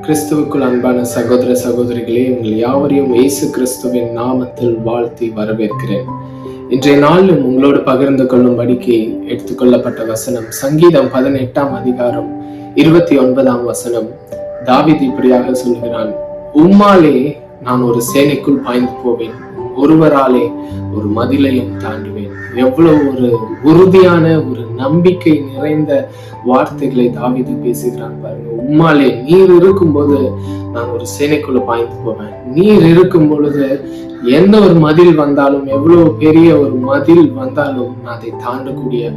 கிறிஸ்துவுக்குள் அன்பான சகோதர சகோதரிகளே, உங்கள் யாவரையும் இயேசு கிறிஸ்துவின் நாமத்தில் வாழ்த்தி வரவேற்கிறேன். இன்றைய நாளிலும் உங்களோடு பகிர்ந்து கொள்ளும்படிக்கு எடுத்துக்கொள்ளப்பட்ட வசனம் சங்கீதம் 18ஆம் அதிகாரம் 29ஆம் வசனம். தாவீது இப்படியாக சொல்கிறான்: உம்மாலே நான் ஒரு சேனைக்குள் பாய்ந்து போவேன், ஒருவராலே ஒரு மதிலையும் தாண்டுவேன். எவ்வளவு ஒரு உறுதியான ஒரு நம்பிக்கை நிறைந்த வார்த்தைகளை தாவீது பேசுகிறான் பாருங்க. உம்மாலே, நீர் இருக்கும்போது நான் ஒரு சேனைக்குள்ள பாய்ந்து போவேன். நீர் இருக்கும் பொழுது எந்த ஒரு மதில் வந்தாலும், எவ்வளவு பெரிய ஒரு மதில் வந்தாலும் நான் அதை தாண்டக்கூடிய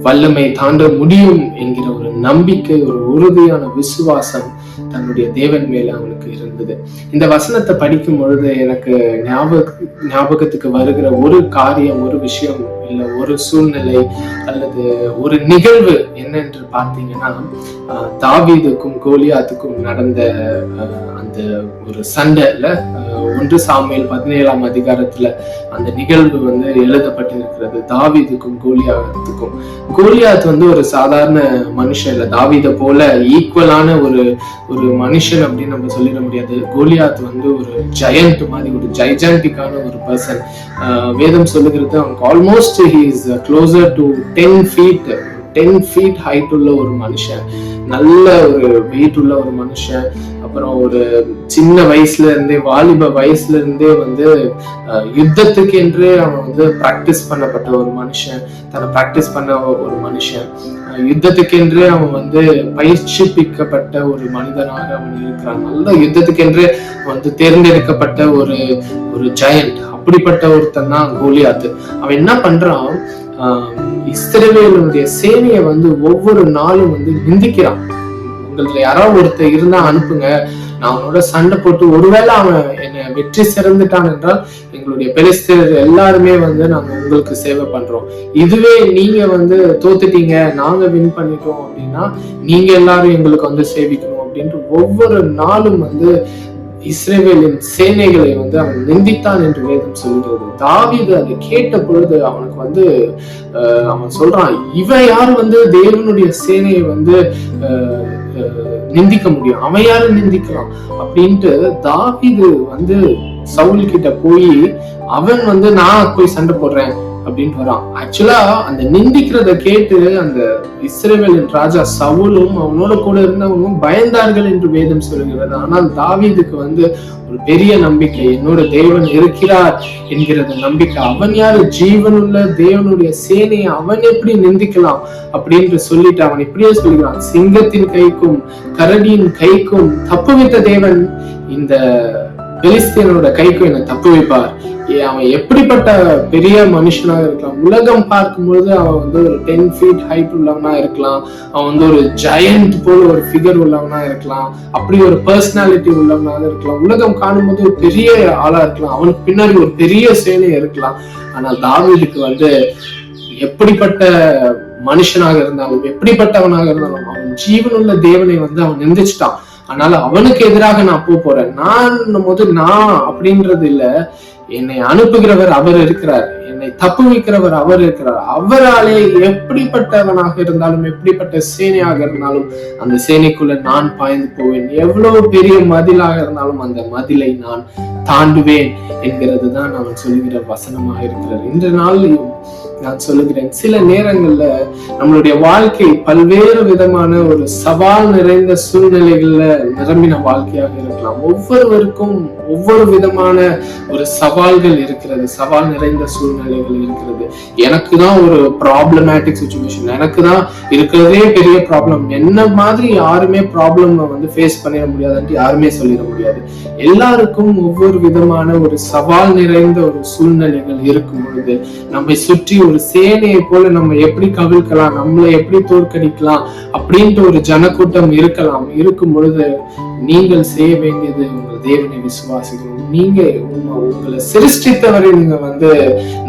வல்லமை, தாண்ட முடியும் என்கிற ஒரு நம்பிக்கை, ஒரு உறுதியான விசுவாசம் தன்னுடைய தேவன் மேல அவனுக்கு இருந்தது. இந்த வசனத்தை படிக்கும் பொழுது எனக்கு ஞாபகத்துக்கு வருகிற ஒரு காரியம், ஒரு விஷயம் இல்ல, ஒரு சூழ்நிலை அல்லது ஒரு நிகழ்வு என்னென்று பார்த்தீங்கன்னா, தாவீதுக்கும் கோலியாத்துக்கும் நடந்த அந்த ஒரு சண்டைல 1 சாமுவேல் 17ஆம் அதிகாரத்துல அந்த நிகழ்வு எழுதப்பட்டிருக்கிறது. தாவீதுக்கும் கோலியாத்துக்கும். கோலியாத் ஒரு சாதாரண மனுஷன் இல்ல, தாவீதை போல ஈக்குவலான ஒரு மனுஷன் அப்படின்னு நம்ம சொல்லிட முடியாது. கோலியாத் ஒரு ஜெயண்ட் மாதிரி, ஒரு ஜைஜாண்டிக்கான ஒரு பர்சன். வேதம் சொல்லுகிறது அவனுக்கு almost he is closer to 10 feet height உள்ள ஒரு மனுஷன், நல்ல ஒரு வெயிட் உள்ள ஒரு மனுஷன். அப்புறம் ஒரு சின்ன வயசுல இருந்தே, வாலிப வயசுல இருந்தே யுத்தத்துக்கு என்றே அவன் பிராக்டிஸ் பண்ணப்பட்ட ஒரு மனுஷன், தன்னை பிராக்டிஸ் பண்ண ஒரு மனுஷன். யுத்தத்துக்கென்றே அவன் பயிற்சிப்பிக்கப்பட்ட ஒரு மனிதனாக அவன் இருக்கிறான். நல்ல யுத்தத்துக்கென்றே தேர்ந்தெடுக்கப்பட்ட ஒரு ஜெயண்ட். அப்படிப்பட்ட ஒருத்தன் தான் கோலியாத். அவன் என்ன பண்றான், இஸ்ரவேலுடைய சேனையை ஒவ்வொரு நாளும் நிந்திக்கிறான். உங்களுக்கு யாராவது ஒருத்தர் இருந்தா அனுப்புங்க, நான் அவனோட சண்டை போட்டு, ஒருவேளை அவன் என்னை வெற்றி சிறந்துட்டான் என்றால் எங்களுடைய பெலிஸ்தர் எல்லாருமே நாங்க உங்களுக்கு சேவை பண்றோம். இதுவே நீங்க தோத்துட்டீங்க, நாங்க வின் பண்ணிட்டோம் அப்படின்னா நீங்க எல்லாரும் எங்களுக்கு சேவிக்கணும் அப்படின்ட்டு ஒவ்வொரு நாளும் இஸ்ரவேலின் சேனைகளை அவன் நிந்தித்தான் என்று வேதம் சொல்கிறது. தாவீது அதை கேட்ட பொழுது அவனுக்கு அவன் சொல்றான், இவன் யாரு தேவனுடைய சேனையை நிந்திக்க முடியும், அவன் யாரு நிந்திக்கலாம் அப்படின்ட்டு தாவீது சவுல் கிட்ட போய் அவன் நான் போய் சண்டை போடுறேன் அப்படின்ட்டு வரான். ஆக்சுவலா அந்த நிந்திக்கிறத கேட்டு அந்த இஸ்ரவேலின் ராஜா சவுலும் அவனோட கூட இருந்தவங்களும் பயந்தார்கள் என்று வேதம் சொல்கிறது. ஆனால் தாவீதுக்கு ஒரு பெரிய நம்பிக்கை, என்னோட தேவன் இருக்கிறார் என்கிறது நம்பிக்கை. அவன் யாரு, ஜீவனுள்ள தேவனுடைய சேனையை அவன் எப்படி நிந்திக்கலாம் அப்படின்னு சொல்லிட்டு அவன் இப்படியே சொல்கிறான்: சிங்கத்தின் கைக்கும் கரடியின் கைக்கும் தப்புவித்த தேவன் இந்த பெலிஸ்தியனோட கைக்கும் என்னை தப்பு வைப்பார். அவன் எப்படிப்பட்ட பெரிய மனுஷனாக இருக்கலாம், உலகம் பார்க்கும்பொழுது அவன் ஒரு 10 feet ஹைட் உள்ளவனா இருக்கலாம், அவன் ஒரு ஜெயண்ட் போல ஒரு ஃபிகர் உள்ளவனா இருக்கலாம், அப்படி ஒரு பர்சனாலிட்டி உள்ளவனாக இருக்கலாம், உலகம் காணும்போது ஒரு பெரிய ஆளா இருக்கலாம், அவனுக்கு பின்னாடி ஒரு பெரிய சேனை இருக்கலாம். ஆனால் தாவீதுக்கு எப்படிப்பட்ட மனுஷனாக இருந்தாலும், எப்படிப்பட்டவனாக இருந்தாலும், அவன் ஜீவனுள்ள தேவனை அவன் நிந்திச்சிட்டான். அதனால அவனுக்கு எதிராக நான் போறேன், நான் அப்படின்றது இல்ல, என்னை அனுப்புகிறவர் அவர் இருக்கிறார், என்னை தப்பு வைக்கிறவர் அவர் இருக்கிறார். அவராலே எப்படிப்பட்டவனாக இருந்தாலும், எப்படிப்பட்ட சேனையாக இருந்தாலும் அந்த சேனைக்குள்ள நான் பாய்ந்து போவேன். எவ்வளவு பெரிய மதிலாக இருந்தாலும் அந்த மதிலை நான் தாண்டுவேன் என்கிறது தான் அவன் சொல்லுகிற வசனமாக இருக்கிறார். இன்ற நாளிலும் நான் சொல்லுகிறேன், சில நேரங்கள்ல நம்மளுடைய வாழ்க்கை பல்வேறு விதமான ஒரு சவால் நிறைந்த சூழ்நிலைகள்ல நிரம்பின வாழ்க்கையாக இருக்கலாம். ஒவ்வொருவருக்கும் ஒவ்வொரு விதமான ஒரு சவால்கள் இருக்கிறது, சவால் நிறைந்த சூழ்நிலைகள் இருக்கிறது. எனக்கு தான் ஒரு ப்ராப்ளமேட்டிக் சிச்சுவேஷன், எனக்கு தான் இருக்கிறதே பெரிய ப்ராப்ளம், என்ன மாதிரி யாருமே ப்ராப்ளம் ஃபேஸ் பண்ணிட முடியாதுன்ட்டு யாருமே சொல்லிட முடியாது. எல்லாருக்கும் ஒவ்வொரு விதமான ஒரு சவால் நிறைந்த ஒரு சூழ்நிலைகள் இருக்கும் பொழுது நம்மை சுற்றி ஒரு சேனையை போல நம்ம எப்படி கவிழ்க்கலாம், நம்மளை எப்படி தோற்கடிக்கலாம் அப்படின்ட்டு ஒரு ஜனக்கூட்டம் இருக்கலாம். இருக்கும் பொழுது நீங்கள் செய்ய வேண்டியது உங்கள் தேவனை விசுவாசிக்கணும். நீங்க உங்களை சிருஷ்டித்தவரை நீங்க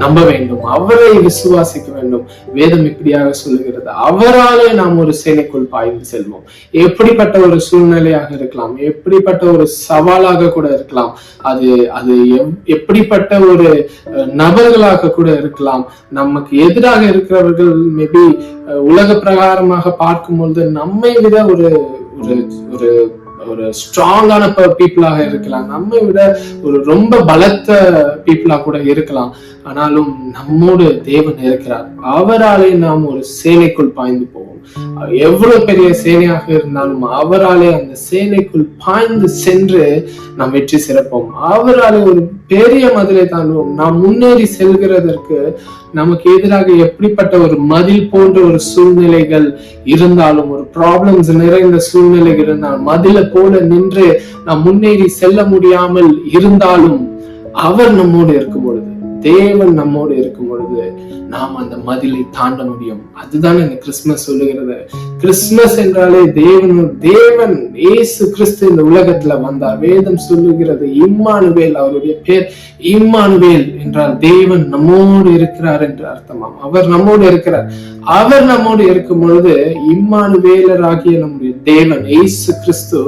நம்ப வேண்டும், அவரை விசுவாசிக்க வேண்டும். வேதம் இப்படியாக சொல்லுகிறது, அவராலே நாம் ஒரு சேனைக்குள் பாய்ந்து செல்வோம். எப்படிப்பட்ட ஒரு சூழ்நிலையாக இருக்கலாம், எப்படிப்பட்ட ஒரு சவாலாக கூட இருக்கலாம், அது எப்படிப்பட்ட ஒரு நபர்களாக கூட இருக்கலாம். நமக்கு எதிராக இருக்கிறவர்கள் மேபி உலக பிரகாரமாக பார்க்கும் பொழுது நம்மை விட ஒரு ஒரு ஸ்ட்ராங்கான பீப்புளாக இருக்கலாம், நம்மை விட ஒரு ரொம்ப பலத்த பீப்புளா கூட இருக்கலாம். ஆனாலும் நம்மோடு தேவன் இருக்கிறார். அவராலே நாம் ஒரு சேனைக்குள் பாய்ந்து போவோம். எவ்வளவு பெரிய சேனையாக இருந்தாலும் அவராலே அந்த சேனைக்குள் பாய்ந்து சென்று நாம் வெற்றி சிறப்போம். அவராலே ஒரு பெரிய மதிலை தாண்டுவோம். நாம் முன்னேறி செல்கிறதற்கு நமக்கு எதிராக எப்படிப்பட்ட ஒரு மதில் போன்ற ஒரு சூழ்நிலைகள் இருந்தாலும், ஒரு ப்ராப்ளம்ஸ் நிறைந்த சூழ்நிலைகள் இருந்தாலும், மதிலை போல நின்று நாம் முன்னேறி செல்ல முடியாமல் இருந்தாலும், அவர் நம்மோடு இருக்கும் பொழுது, தேவன் நம்மோடு இருக்கும் பொழுது நாம் அந்த மதிலை தாண்ட முடியும். அதுதான் இந்த கிறிஸ்துமஸ் சொல்லுகிறது. கிறிஸ்துமஸ் என்றாலே தேவன் இயேசு கிறிஸ்து இந்த உலகத்துல வந்தார். வேதம் சொல்லுகிறது இம்மானுவேல், அவருடைய பேர் இம்மானுவேல் என்றால் தேவன் நம்மோடு இருக்கிறார் என்று அர்த்தமாம். அவர் நம்மோடு இருக்கிறார். அவர் நம்மோடு இருக்கும் பொழுது இம்மானுவேலராகிய நம்முடைய தேவன் இயேசு கிறிஸ்து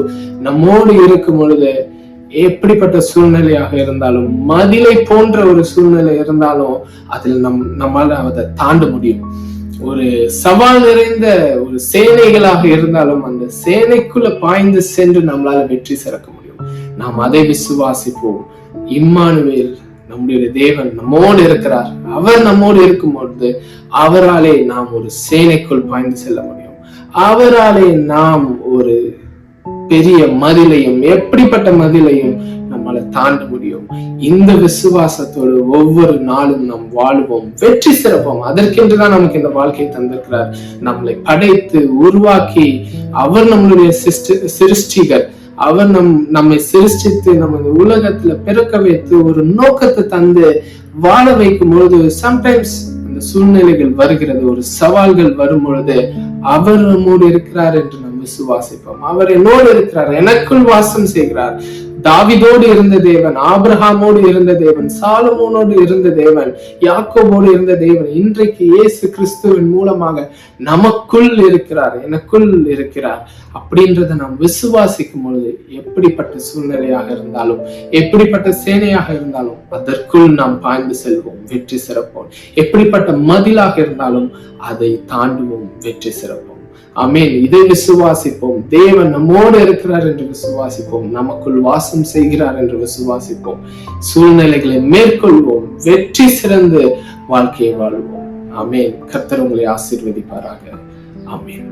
நம்மோடு இருக்கும் பொழுது எப்படிப்பட்ட சூழ்நிலையாக இருந்தாலும், மதிலை போன்ற ஒரு சூழ்நிலை இருந்தாலும் அதில் நம்மால அதை தாண்ட முடியும். ஒரு சவால் நிறைந்த ஒரு சேனைகளாக இருந்தாலும் அந்த சேனைக்குள்ள பாய்ந்து சென்று நம்மளால வெற்றி சிறக்க முடியும். நாம் அதை விசுவாசிப்போம். இம்மானுவேல், நம்முடைய தேவன் நம்மோடு இருக்கிறார். அவர் நம்மோடு இருக்கும் பொழுது அவராலே நாம் ஒரு சேனைக்குள் பாய்ந்து செல்ல முடியும். அவராலே நாம் ஒரு பெரிய மதிலையும், எப்படிப்பட்ட மதிலையும் நம்மால தாண்ட முடியும். இந்த விசுவாசத்தோடு ஒவ்வொரு நாளும் நாம் வாழுவோம், வெற்றி சிறப்போம். அதற்கென்றுதான் நமக்கு இந்த வாழ்க்கையை தந்திருக்கிறார். நம்மளை படைத்து உருவாக்கி அவர் நம்மளுடைய சிருஷ்டிகர். அவர் நம்மை சிருஷ்டித்து நம்ம இந்த உலகத்துல பிறக்க வைத்து ஒரு நோக்கத்தை தந்து வாழ வைக்கும் பொழுது, சம்டைம்ஸ் அந்த சூழ்நிலைகள் வருகிறது, ஒரு சவால்கள் வரும் பொழுது அவர் நம்மோடு இருக்கிறார் என்று நாம் விசுவாசிப்போம். அவர் என்னோடு இருக்கிறார், எனக்குள் வாசம் செய்கிறார். தாவீதோடு இருந்த தேவன், ஆபிரகாமோடு இருந்த தேவன், சாலமோனோடு இருந்த தேவன், யாக்கோபோடு இருந்த தேவன் இன்றைக்கு இயேசு கிறிஸ்துவின் மூலமாக நமக்குள் இருக்கிறார், எனக்குள் இருக்கிறார். அப்படின்றத நாம் விசுவாசிக்கும் பொழுது எப்படிப்பட்ட சூழ்நிலையாக இருந்தாலும், எப்படிப்பட்ட சேனையாக இருந்தாலும் அதற்குள் நாம் பாய்ந்து செல்வோம், வெற்றி சிறப்போம். எப்படிப்பட்ட மதிலாக இருந்தாலும் அதை தாண்டுவோம், வெற்றி சிறப்போம். ஆமென். இதை விசுவாசிப்போம். தேவன் நம்மோடு இருக்கிறார் என்று விசுவாசிப்போம். நமக்குள் வாசம் செய்கிறார் என்று விசுவாசிப்போம். சூழ்நிலைகளை மேற்கொள்வோம், வெற்றி சிறந்து வாழ்க்கையை வாழ்வோம். ஆமென். கர்த்தர் உங்களை ஆசீர்வதிப்பாராக. ஆமென்.